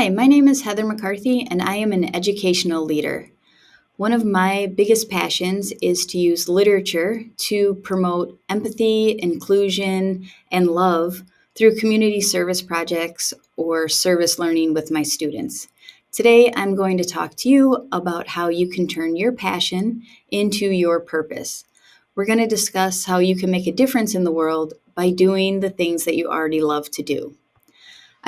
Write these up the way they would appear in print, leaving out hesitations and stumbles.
Hi, my name is Heather McCarthy, and I am an educational leader. One of my biggest passions is to use literature to promote empathy, inclusion, and love through community service projects or service learning with my students. Today, I'm going to talk to you about how you can turn your passion into your purpose. We're going to discuss how you can make a difference in the world by doing the things that you already love to do.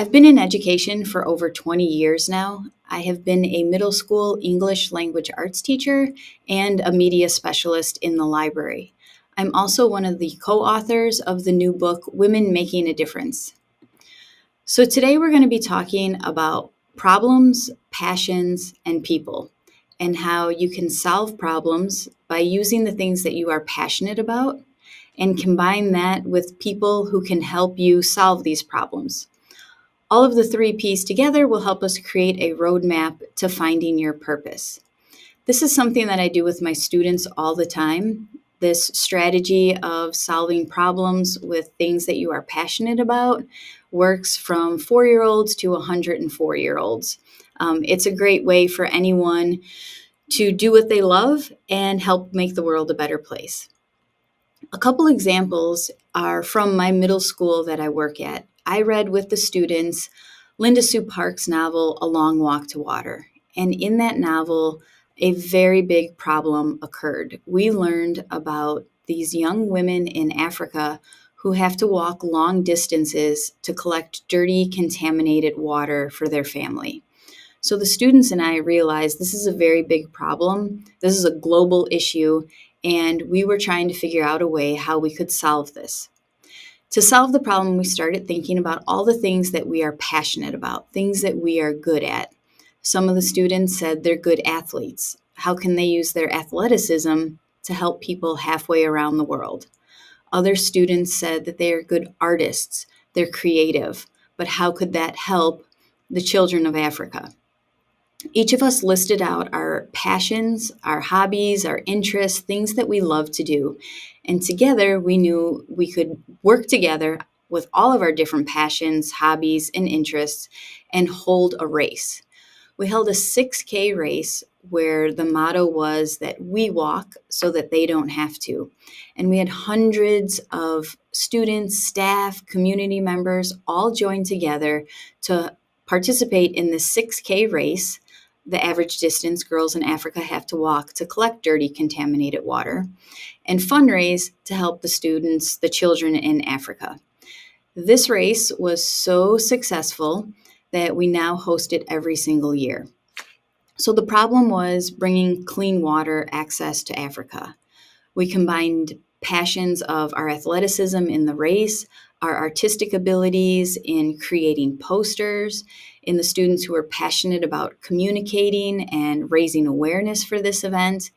I've been in education for over 20 years now. I have been a middle school English language arts teacher and a media specialist in the library. I'm also one of the co-authors of the new book, Women Making a Difference. So today we're going to be talking about problems, passions, and people, and how you can solve problems by using the things that you are passionate about and combine that with people who can help you solve these problems. All of the three P's together will help us create a roadmap to finding your purpose. This is something that I do with my students all the time. This strategy of solving problems with things that you are passionate about works from 4-year-olds to 104-year-olds. It's a great way for anyone to do what they love and help make the world a better place. A couple examples are from my middle school that I work at. I read with the students Linda Sue Park's novel, A Long Walk to Water. And in that novel, a very big problem occurred. We learned about these young women in Africa who have to walk long distances to collect dirty, contaminated water for their family. So the students and I realized this is a very big problem. This is a global issue, and we were trying to figure out a way how we could solve this. To solve the problem, we started thinking about all the things that we are passionate about, things that we are good at. Some of the students said they're good athletes. How can they use their athleticism to help people halfway around the world? Other students said that they are good artists, they're creative, but how could that help the children of Africa? Each of us listed out our passions, our hobbies, our interests, things that we love to do. And together we knew we could work together with all of our different passions, hobbies, and interests and hold a race. We held a 6K race where the motto was that we walk so that they don't have to. And we had hundreds of students, staff, community members all join together to participate in this 6K race, the average distance girls in Africa have to walk to collect dirty, contaminated water, and fundraise to help the students, the children in Africa. This race was so successful that we now host it every single year. So the problem was bringing clean water access to Africa. We combined passions of our athleticism in the race, our artistic abilities in creating posters, in the students who are passionate about communicating and raising awareness for this event.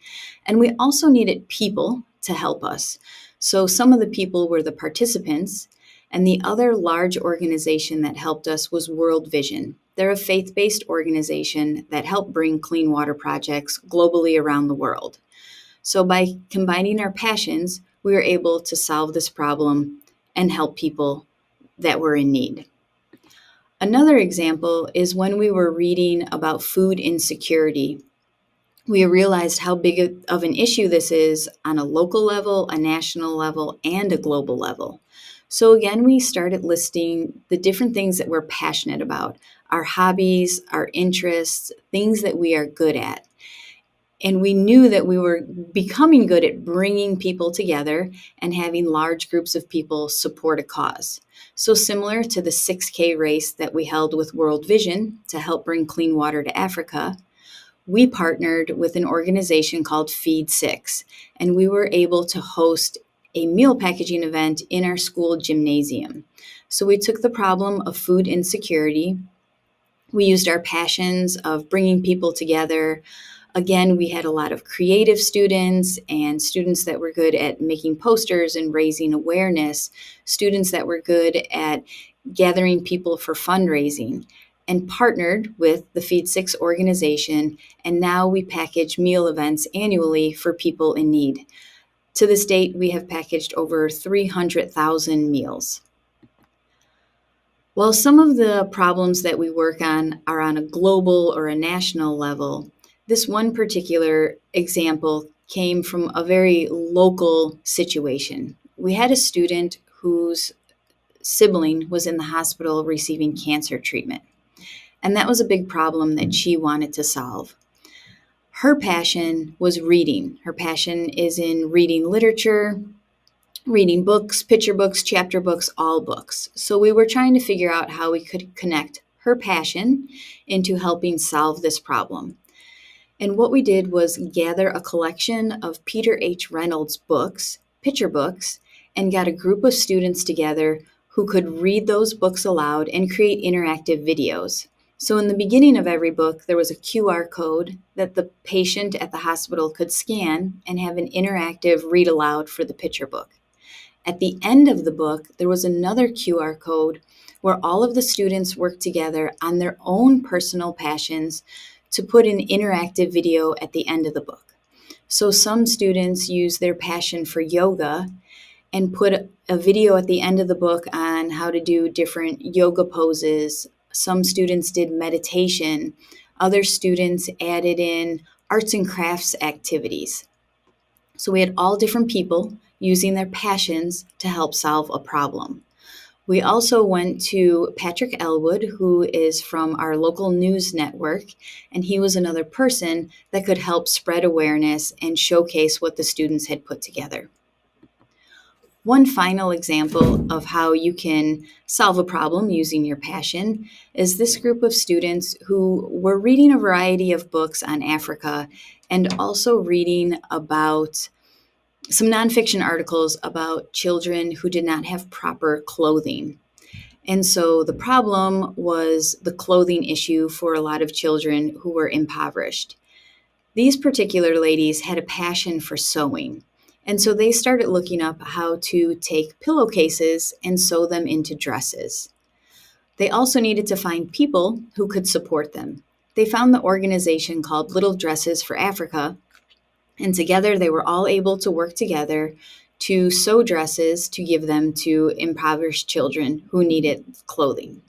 And we also needed people to help us. So some of the people were the participants, and the other large organization that helped us was World Vision. They're a faith-based organization that help bring clean water projects globally around the world. So by combining our passions, we were able to solve this problem and help people that were in need. Another example is when we were reading about food insecurity. We realized how big of an issue this is on a local level, a national level, and a global level. So again, we started listing the different things that we're passionate about, our hobbies, our interests, things that we are good at. And we knew that we were becoming good at bringing people together and having large groups of people support a cause. So similar to the 6K race that we held with World Vision to help bring clean water to Africa, we partnered with an organization called Feed 6, and we were able to host a meal packaging event in our school gymnasium. So we took the problem of food insecurity. We used our passions of bringing people together. Again, we had a lot of creative students and students that were good at making posters and raising awareness, students that were good at gathering people for fundraising, and partnered with the Feed 6 organization. And now we package meal events annually for people in need. To this date, we have packaged over 300,000 meals. While some of the problems that we work on are on a global or a national level, this one particular example came from a very local situation. We had a student whose sibling was in the hospital receiving cancer treatment, and that was a big problem that she wanted to solve. Her passion was reading. Her passion is in reading literature, reading books, picture books, chapter books, all books. So we were trying to figure out how we could connect her passion into helping solve this problem. And what we did was gather a collection of Peter H. Reynolds books, picture books, and got a group of students together who could read those books aloud and create interactive videos. So in the beginning of every book, there was a QR code that the patient at the hospital could scan and have an interactive read aloud for the picture book. At the end of the book, there was another QR code where all of the students worked together on their own personal passions to put an interactive video at the end of the book. So some students use their passion for yoga and put a video at the end of the book on how to do different yoga poses. Some students did meditation. Other students added in arts and crafts activities. So we had all different people using their passions to help solve a problem. We also went to Patrick Elwood, who is from our local news network, and he was another person that could help spread awareness and showcase what the students had put together. One final example of how you can solve a problem using your passion is this group of students who were reading a variety of books on Africa and also reading about some nonfiction articles about children who did not have proper clothing. And so the problem was the clothing issue for a lot of children who were impoverished. These particular ladies had a passion for sewing. And so they started looking up how to take pillowcases and sew them into dresses. They also needed to find people who could support them. They found the organization called Little Dresses for Africa, and together they were all able to work together to sew dresses to give them to impoverished children who needed clothing.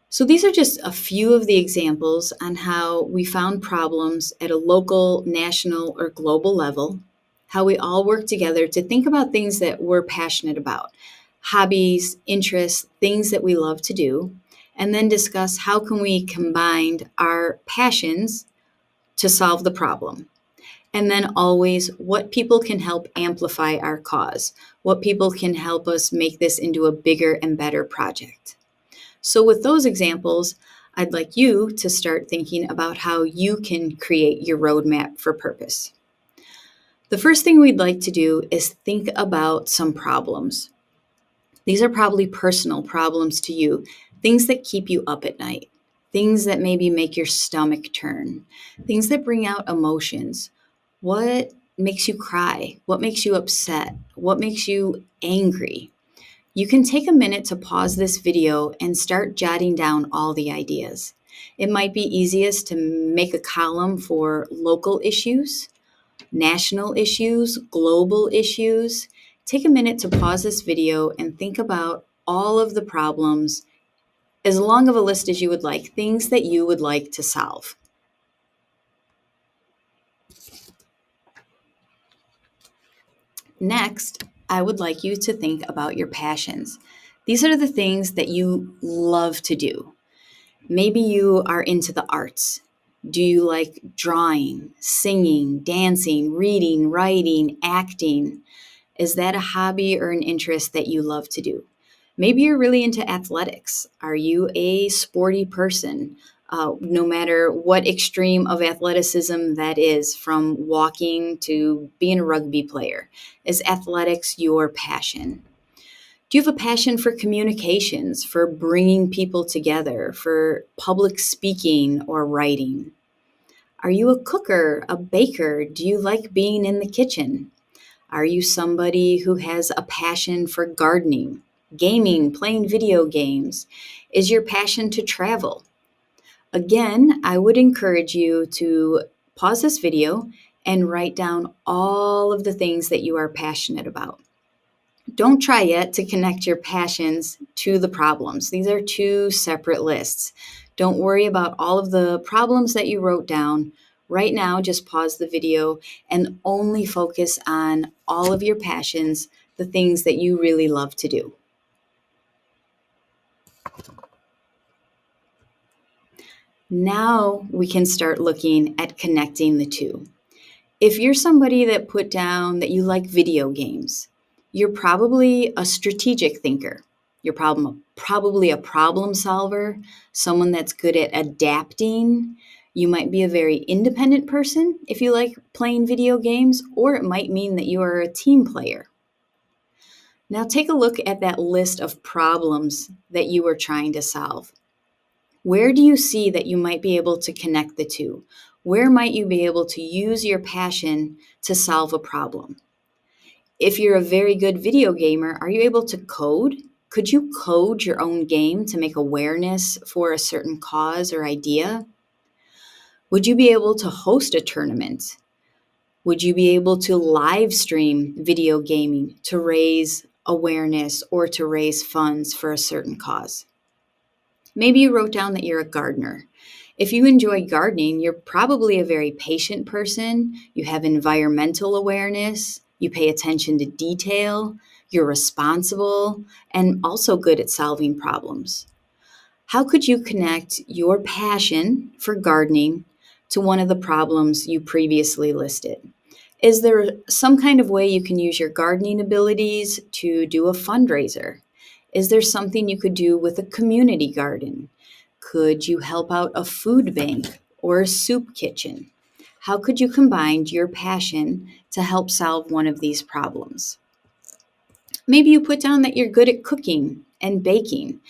So these are just a few of the examples on how we found problems at a local, national, or global level, how we all work together to think about things that we're passionate about, hobbies, interests, things that we love to do, and then discuss how can we combine our passions to solve the problem. And then always what people can help amplify our cause, what people can help us make this into a bigger and better project. So with those examples, I'd like you to start thinking about how you can create your roadmap for purpose. The first thing we'd like to do is think about some problems. These are probably personal problems to you, things that keep you up at night, things that maybe make your stomach turn, things that bring out emotions. What makes you cry? What makes you upset? What makes you angry? You can take a minute to pause this video and start jotting down all the ideas. It might be easiest to make a column for local issues, national issues, global issues. Take a minute to pause this video and think about all of the problems, as long of a list as you would like, things that you would like to solve. Next, I would like you to think about your passions. These are the things that you love to do. Maybe you are into the arts. Do you like drawing, singing, dancing, reading, writing, acting? Is that a hobby or an interest that you love to do? Maybe you're really into athletics. Are you a sporty person? No matter what extreme of athleticism that is, from walking to being a rugby player. Is athletics your passion? Do you have a passion for communications, for bringing people together, for public speaking or writing? Are you a cooker, a baker? Do you like being in the kitchen? Are you somebody who has a passion for gardening, gaming, playing video games? Is your passion to travel? Again, I would encourage you to pause this video and write down all of the things that you are passionate about. Don't try yet to connect your passions to the problems. These are two separate lists. Don't worry about all of the problems that you wrote down. Right now, just pause the video and only focus on all of your passions, the things that you really love to do. Now we can start looking at connecting the two. If you're somebody that put down that you like video games, you're probably a strategic thinker. You're probably a problem solver, someone that's good at adapting. You might be a very independent person if you like playing video games, or it might mean that you are a team player. Now take a look at that list of problems that you are trying to solve. Where do you see that you might be able to connect the two? Where might you be able to use your passion to solve a problem? If you're a very good video gamer, are you able to code? Could you code your own game to make awareness for a certain cause or idea? Would you be able to host a tournament? Would you be able to live stream video gaming to raise awareness or to raise funds for a certain cause? Maybe you wrote down that you're a gardener. If you enjoy gardening, you're probably a very patient person. You have environmental awareness. You pay attention to detail. You're responsible and also good at solving problems. How could you connect your passion for gardening to one of the problems you previously listed? Is there some kind of way you can use your gardening abilities to do a fundraiser? Is there something you could do with a community garden? Could you help out a food bank or a soup kitchen? How could you combine your passion to help solve one of these problems? Maybe you put down that you're good at cooking and baking.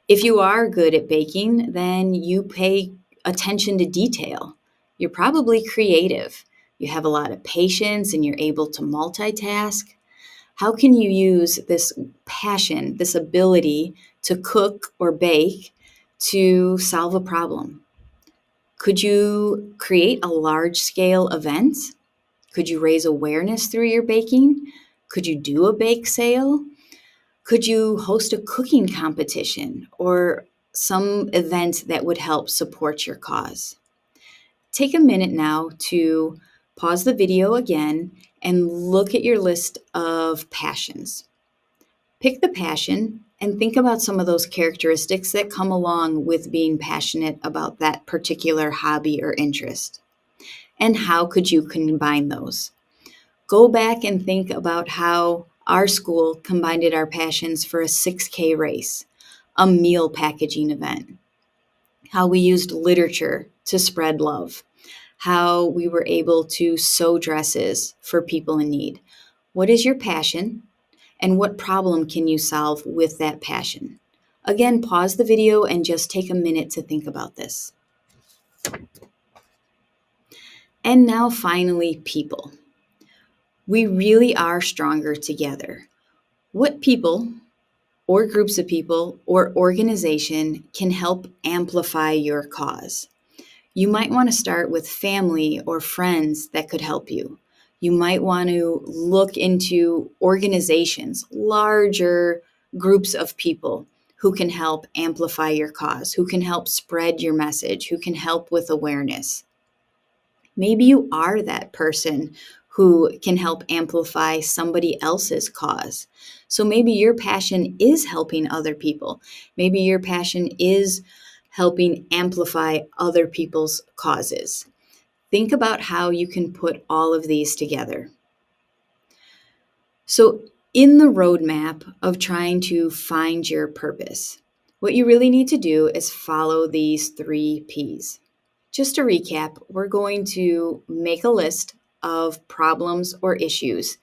If you are good at baking, then you pay attention to detail. You're probably creative. You have a lot of patience and you're able to multitask. How can you use this passion, this ability to cook or bake to solve a problem? Could you create a large scale event? Could you raise awareness through your baking? Could you do a bake sale? Could you host a cooking competition or some event that would help support your cause? Take a minute now to pause the video again and look at your list of passions. Pick the passion and think about some of those characteristics that come along with being passionate about that particular hobby or interest. And how could you combine those? Go back and think about how our school combined our passions for a 6K race, a meal packaging event, how we used literature to spread love, how we were able to sew dresses for people in need. What is your passion? And what problem can you solve with that passion? Again, pause the video and just take a minute to think about this. And now finally, people. We really are stronger together. What people or groups of people or organization can help amplify your cause? You might want to start with family or friends that could help you. You might want to look into organizations, larger groups of people who can help amplify your cause, who can help spread your message, who can help with awareness. Maybe you are that person who can help amplify somebody else's cause. So maybe your passion is helping other people. Maybe your passion is helping amplify other people's causes. Think about how you can put all of these together. So, in the roadmap of trying to find your purpose, what you really need to do is follow these 3 Ps. Just to recap, we're going to make a list of problems or issues,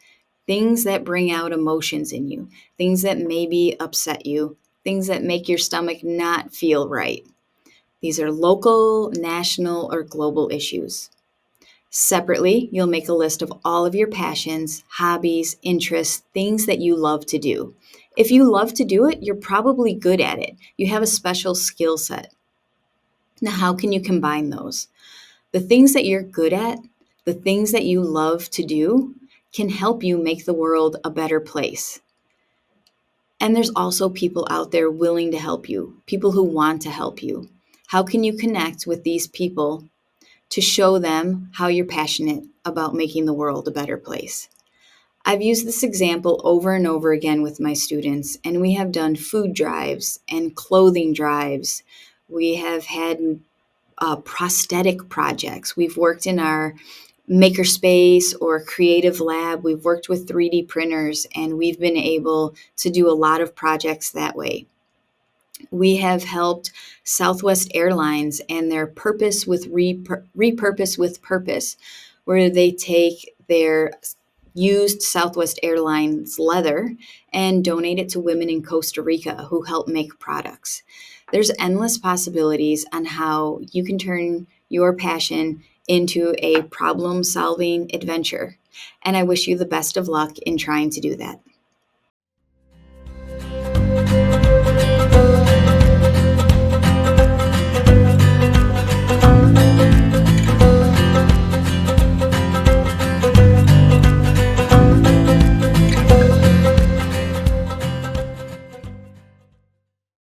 things that bring out emotions in you, things that maybe upset you, things that make your stomach not feel right. These are local, national, or global issues. Separately, you'll make a list of all of your passions, hobbies, interests, things that you love to do. If you love to do it, you're probably good at it. You have a special skill set. Now, how can you combine those? The things that you're good at, the things that you love to do, can help you make the world a better place. And there's also people out there willing to help you, people who want to help you. How can you connect with these people to show them how you're passionate about making the world a better place? I've used this example over and over again with my students, and we have done food drives and clothing drives. We have had prosthetic projects. We've worked in our makerspace or creative lab. We've worked with 3D printers, and we've been able to do a lot of projects that way. We have helped Southwest Airlines and their Purpose with Repurpose with Purpose, where they take their used Southwest Airlines leather and donate it to women in Costa Rica who help make products. There's endless possibilities on how you can turn your passion into a problem-solving adventure. And I wish you the best of luck in trying to do that.